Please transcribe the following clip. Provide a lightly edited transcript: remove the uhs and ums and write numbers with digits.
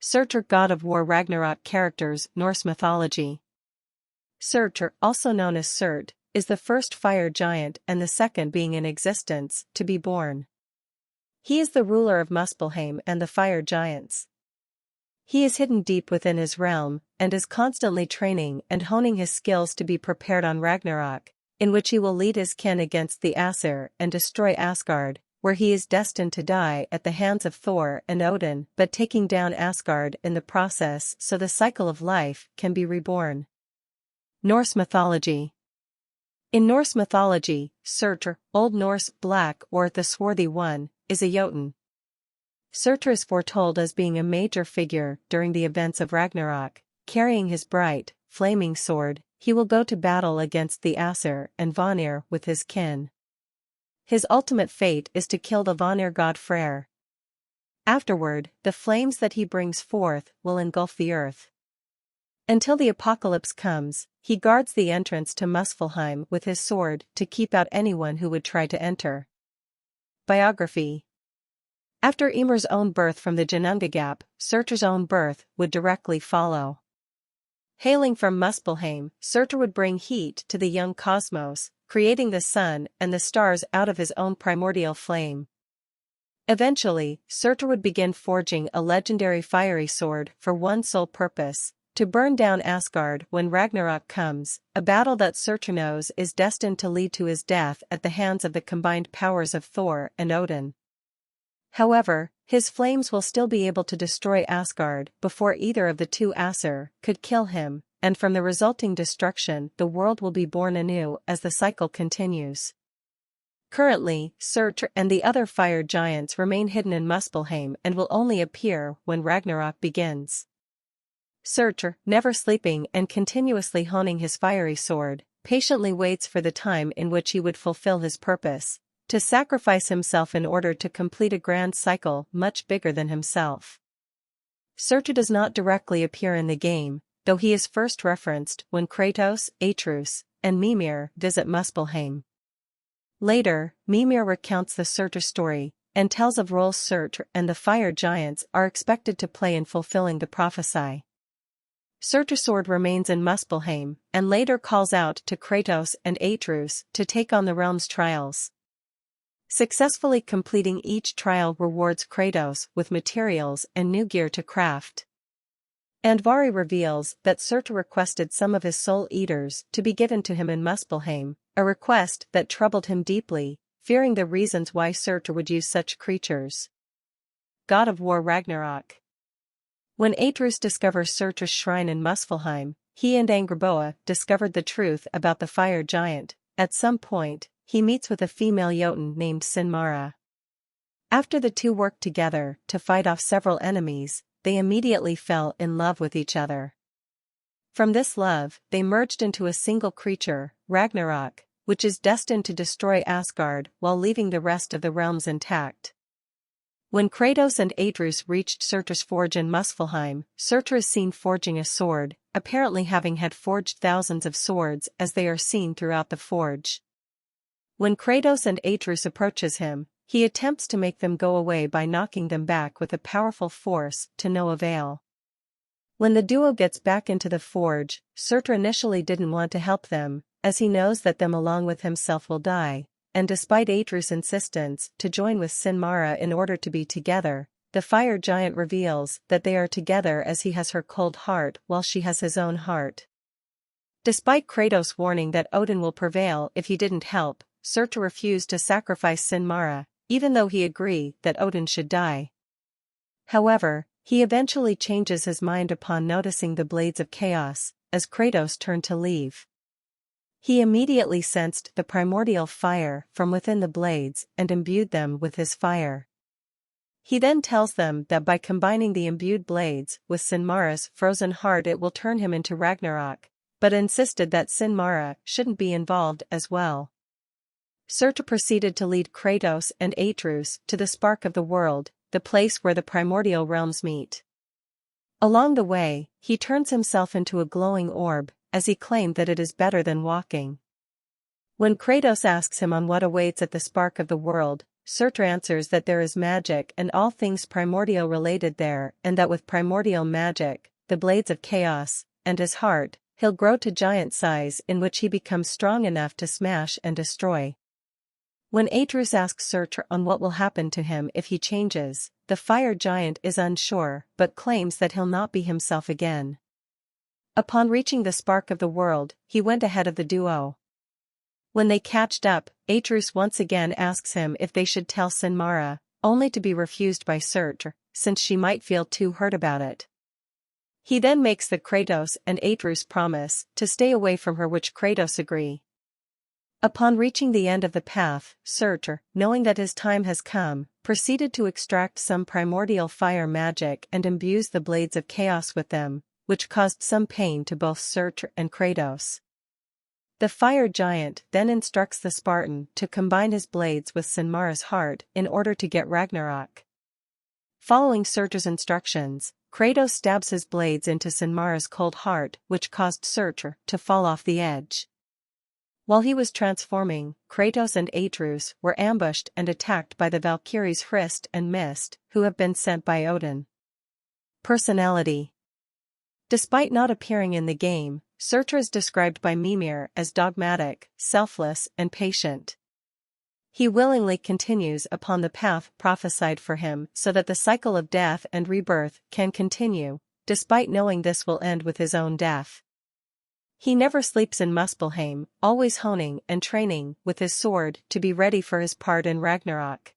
Surtr, god of war. Ragnarok characters. Norse mythology. Surtr, also known as Surt, is the first fire giant and the second being in existence to be born. He is the ruler of Muspelheim and the fire giants. He is hidden deep within his realm and is constantly training and honing his skills to be prepared on Ragnarok, in which he will lead his kin against the Aesir and destroy Asgard, where he is destined to die at the hands of Thor and Odin, but taking down Asgard in the process so the cycle of life can be reborn. Norse mythology. In Norse mythology, Surtr, Old Norse black or the swarthy one, is a jötunn. Surtr is foretold as being a major figure during the events of Ragnarok. Carrying his bright, flaming sword, he will go to battle against the Æsir and Vanir with his kin. His ultimate fate is to kill the Vanir God Freyr. Afterward, the flames that he brings forth will engulf the earth. Until the apocalypse comes, he guards the entrance to Muspelheim with his sword to keep out anyone who would try to enter. Biography. After Ymir's own birth from the Ginnungagap, Surtr's own birth would directly follow. Hailing from Muspelheim, Surtr would bring heat to the young cosmos, creating the sun and the stars out of his own primordial flame. Eventually, Surtr would begin forging a legendary fiery sword for one sole purpose: to burn down Asgard when Ragnarok comes, a battle that Surtr knows is destined to lead to his death at the hands of the combined powers of Thor and Odin. However, his flames will still be able to destroy Asgard before either of the two Aesir could kill him, and from the resulting destruction the world will be born anew as the cycle continues. Currently, Surtr and the other fire giants remain hidden in Muspelheim and will only appear when Ragnarok begins. Surtr, never sleeping and continuously honing his fiery sword, patiently waits for the time in which he would fulfill his purpose: to sacrifice himself in order to complete a grand cycle much bigger than himself. Surtr does not directly appear in the game, though he is first referenced when Kratos, Atreus, and Mimir visit Muspelheim. Later, Mimir recounts the Surtr story, and tells of roles Surtr and the fire giants are expected to play in fulfilling the prophecy. Surtr's sword remains in Muspelheim, and later calls out to Kratos and Atreus to take on the realm's trials. Successfully completing each trial rewards Kratos with materials and new gear to craft. Andvari reveals that Surtr requested some of his soul eaters to be given to him in Muspelheim, a request that troubled him deeply, fearing the reasons why Surtr would use such creatures. God of War. Ragnarok. When Atreus discovers Surtr's shrine in Muspelheim, he and Angrboda discovered the truth about the fire giant. At some point, he meets with a female jötunn named Sinmara. After the two worked together to fight off several enemies, they immediately fell in love with each other. From this love, they merged into a single creature, Ragnarok, which is destined to destroy Asgard while leaving the rest of the realms intact. When Kratos and Atreus reached Surtr's forge in Muspelheim, Surtr is seen forging a sword, apparently having had forged thousands of swords as they are seen throughout the forge. When Kratos and Atreus approaches him, he attempts to make them go away by knocking them back with a powerful force to no avail. When the duo gets back into the forge, Surtr initially didn't want to help them, as he knows that them along with himself will die, and despite Atreus' insistence to join with Sinmara in order to be together, the fire giant reveals that they are together as he has her cold heart while she has his own heart. Despite Kratos' warning that Odin will prevail if he didn't help, Surtr refused to sacrifice Sinmara, even though he agreed that Odin should die. However, he eventually changes his mind upon noticing the blades of chaos, as Kratos turned to leave. He immediately sensed the primordial fire from within the blades and imbued them with his fire. He then tells them that by combining the imbued blades with Sinmara's frozen heart it will turn him into Ragnarok, but insisted that Sinmara shouldn't be involved as well. Surtr proceeded to lead Kratos and Atreus to the spark of the world, the place where the primordial realms meet. Along the way, he turns himself into a glowing orb, as he claimed that it is better than walking. When Kratos asks him on what awaits at the spark of the world, Surtr answers that there is magic and all things primordial related there, and that with primordial magic, the blades of chaos, and his heart, he'll grow to giant size in which he becomes strong enough to smash and destroy. When Atreus asks Surtr on what will happen to him if he changes, the fire giant is unsure but claims that he'll not be himself again. Upon reaching the spark of the world, he went ahead of the duo. When they catched up, Atreus once again asks him if they should tell Sinmara, only to be refused by Surtr, since she might feel too hurt about it. He then makes the Kratos and Atreus promise to stay away from her, which Kratos agree. Upon reaching the end of the path, Surtr, knowing that his time has come, proceeded to extract some primordial fire magic and imbues the blades of chaos with them, which caused some pain to both Surtr and Kratos. The fire giant then instructs the Spartan to combine his blades with Sinmara's heart in order to get Ragnarok. Following Surtr's instructions, Kratos stabs his blades into Sinmara's cold heart, which caused Surtr to fall off the edge. While he was transforming, Kratos and Atreus were ambushed and attacked by the Valkyries Hrist and Mist, who have been sent by Odin. Personality. Despite not appearing in the game, Surtr is described by Mimir as dogmatic, selfless, and patient. He willingly continues upon the path prophesied for him so that the cycle of death and rebirth can continue, despite knowing this will end with his own death. He never sleeps in Muspelheim, always honing and training with his sword to be ready for his part in Ragnarok.